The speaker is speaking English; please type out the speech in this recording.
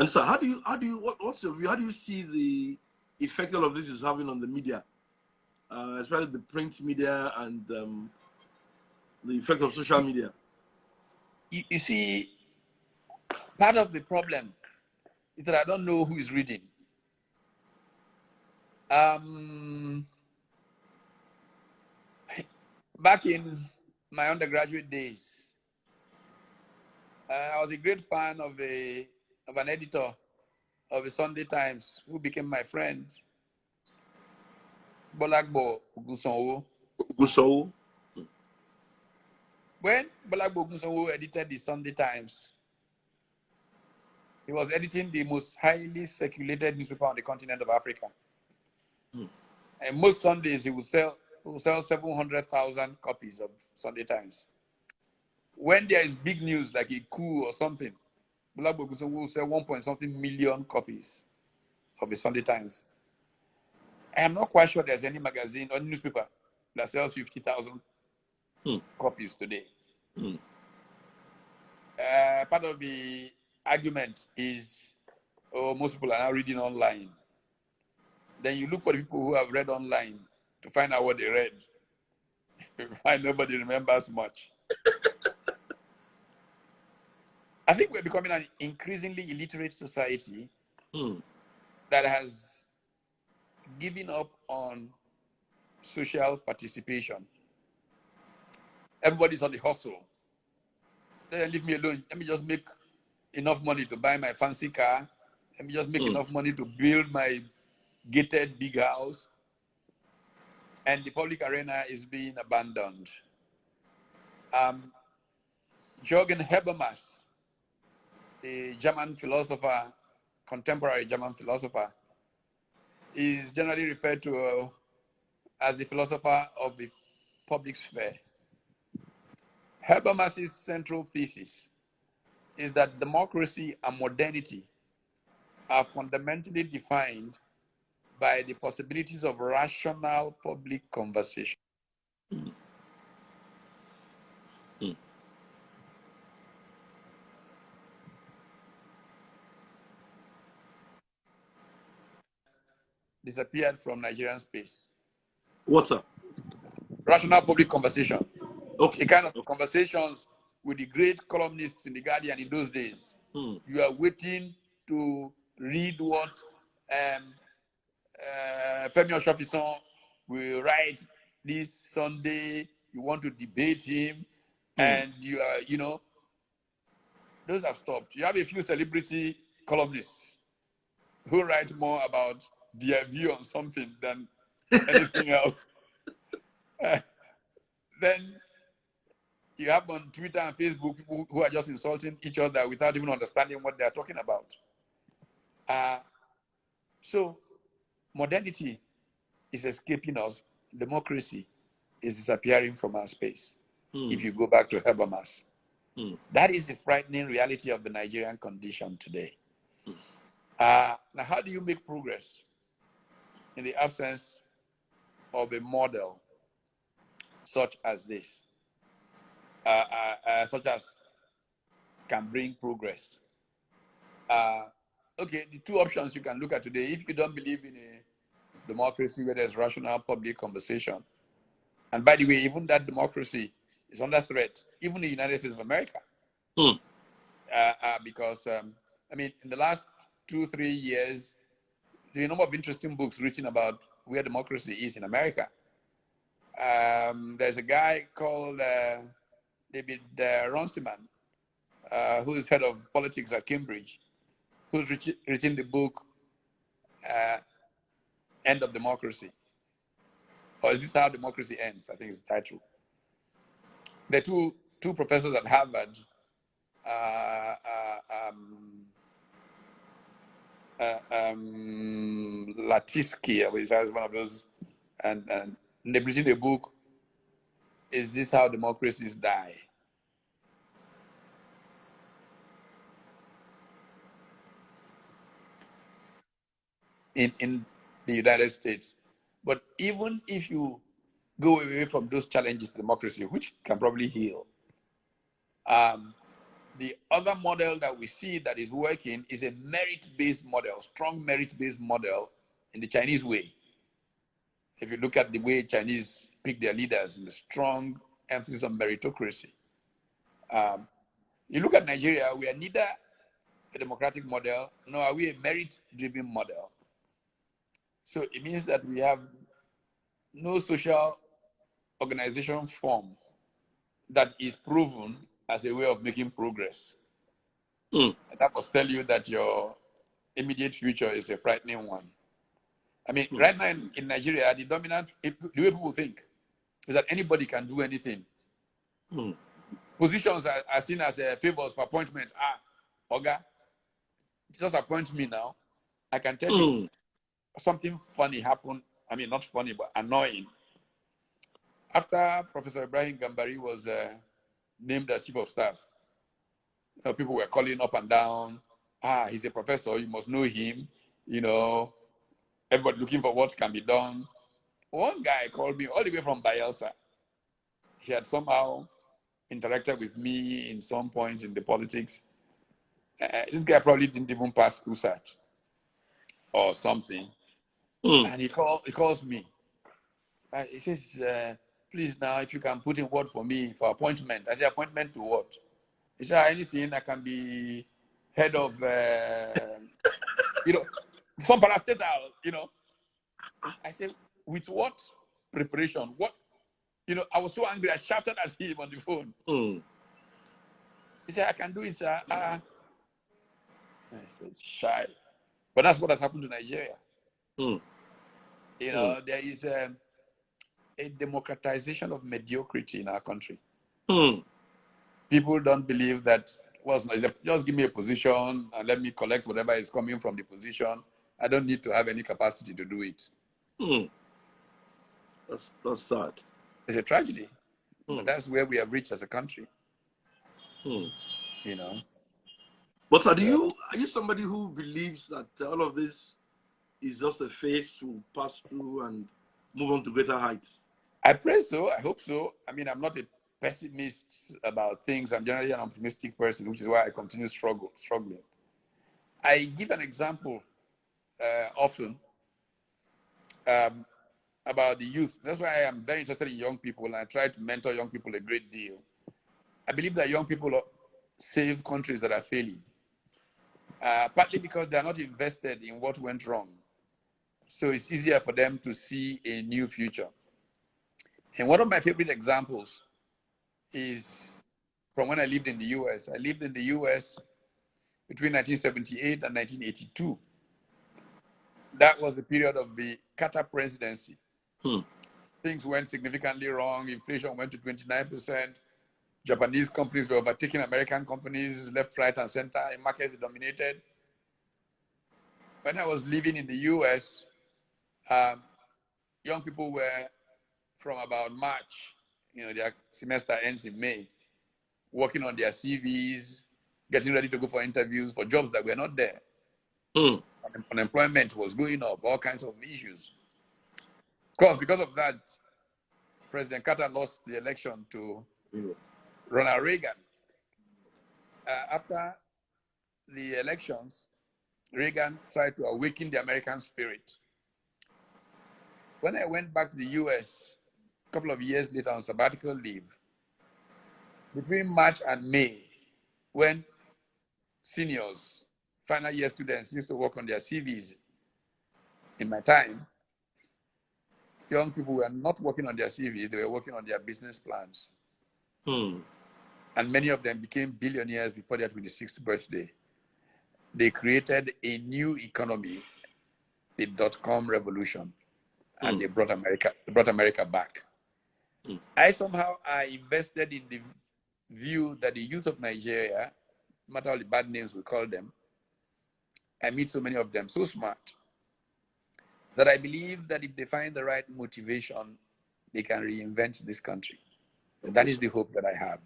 And so what's your view? How do you see the effect all of this is having on the media, especially the print media and the effect of social media? You see, part of the problem is that I don't know who is reading. Back in my undergraduate days, I was a great fan of an editor of the Sunday Times who became my friend, Blackballed. When Blackballed edited the Sunday Times, he was editing the most highly circulated newspaper on the continent of Africa. And most Sundays he would sell 700,000 copies of Sunday Times. When there is big news like a coup or something, Blackballed will sell 1.something million copies of the Sunday Times. I am not quite sure there's any magazine or newspaper that sells 50,000 copies today. Part of the argument is, most people are now reading online. Then you look for the people who have read online to find out what they read. You find nobody remembers much. I think we're becoming an increasingly illiterate society that has given up on social participation. Everybody's on the hustle. Leave me alone. Let me just make enough money to buy my fancy car. Let me just make enough money to build my gated big house. And the public arena is being abandoned. Jurgen Habermas, a German philosopher, contemporary German philosopher, is generally referred to as the philosopher of the public sphere. Habermas's central thesis is that democracy and modernity are fundamentally defined by the possibilities of rational public conversation. Disappeared from Nigerian space. What's up? Rational public conversation. Okay. The kind of conversations with the great columnists in The Guardian in those days. You are waiting to read what Femi Oshofison will write this Sunday. You want to debate him, and you are, those have stopped. You have a few celebrity columnists who write more about their view on something than anything else. Then you have on Twitter and Facebook people who are just insulting each other without even understanding what they are talking about. So modernity is escaping us. Democracy is disappearing from our space. If you go back to Habermas, that is the frightening reality of the Nigerian condition today. Now, how do you make progress in the absence of a model such as this, such as can bring progress? Okay, the two options you can look at today, if you don't believe in a democracy where there's rational public conversation, and by the way, even that democracy is under threat, even in the United States of America. Because, in the last 2-3 years, there are a number of interesting books written about where democracy is in America. There's a guy called David Runciman, who is head of politics at Cambridge, who's written the book, End of Democracy. Or Is This How Democracy Ends? I think is the title. There are two professors at Harvard, Latisky, I is one of those, and they've written a book, Is This How Democracies Die? In the United States. But even if you go away from those challenges to democracy, which can probably heal, The other model that we see that is working is a merit-based model, strong merit-based model in the Chinese way. If you look at the way Chinese pick their leaders, in the strong emphasis on meritocracy. You look at Nigeria, we are neither a democratic model, nor are we a merit-driven model. So it means that we have no social organization form that is proven as a way of making progress. And that must tell you that your immediate future is a frightening one. I mean, right now in Nigeria, the dominant, the way people think is that anybody can do anything. Positions are seen as favors for appointment. Oga, just appoint me now. I can tell you something funny happened. I mean, not funny, but annoying. After Professor Ibrahim Gambari was named as chief of staff, people were calling up and down. He's a professor. You must know him. Everybody looking for what can be done. One guy called me all the way from Bayelsa. He had somehow interacted with me in some points in the politics. This guy probably didn't even pass USAT or something. And he calls me. He says, please now, if you can put in word for me for appointment. I say, appointment to what? He said, anything. I can be head of, some parastatal, I said, with what preparation? What? I was so angry. I shouted at him on the phone. He said, I can do it, sir. I said, shy. But that's what has happened to Nigeria. There is a democratization of mediocrity in our country. People don't believe that, just give me a position and let me collect whatever is coming from the position. I don't need to have any capacity to do it. That's sad. It's a tragedy. But that's where we have reached as a country. But are you somebody who believes that all of this is just a phase to pass through and move on to greater heights? I pray so. I hope so. I mean, I'm not a pessimist about things. I'm generally an optimistic person, which is why I continue struggling. I give an example often about the youth. That's why I am very interested in young people, and I try to mentor young people a great deal. I believe that young people save countries that are failing, partly because they are not invested in what went wrong. So it's easier for them to see a new future. And one of my favorite examples is from when I lived in the US. I lived in the US between 1978 and 1982. That was the period of the Carter presidency. Things went significantly wrong. Inflation went to 29%. Japanese companies were overtaking American companies left, right, and center in markets dominated. When I was living in the US, young people were from about March, their semester ends in May, working on their CVs, getting ready to go for interviews for jobs that were not there. Unemployment was going up, all kinds of issues. Of course, because of that, President Carter lost the election to Ronald Reagan. After the elections, Reagan tried to awaken the American spirit. When I went back to the US a couple of years later on sabbatical leave, between March and May, when seniors, final year students used to work on their CVs in my time, young people were not working on their CVs, they were working on their business plans. And many of them became billionaires before their 26th birthday. They created a new economy, the dot-com revolution, and they brought America back. I somehow invested in the view that the youth of Nigeria, no matter all the bad names we call them, I meet so many of them, so smart, that I believe that if they find the right motivation, they can reinvent this country. And that is the hope that I have.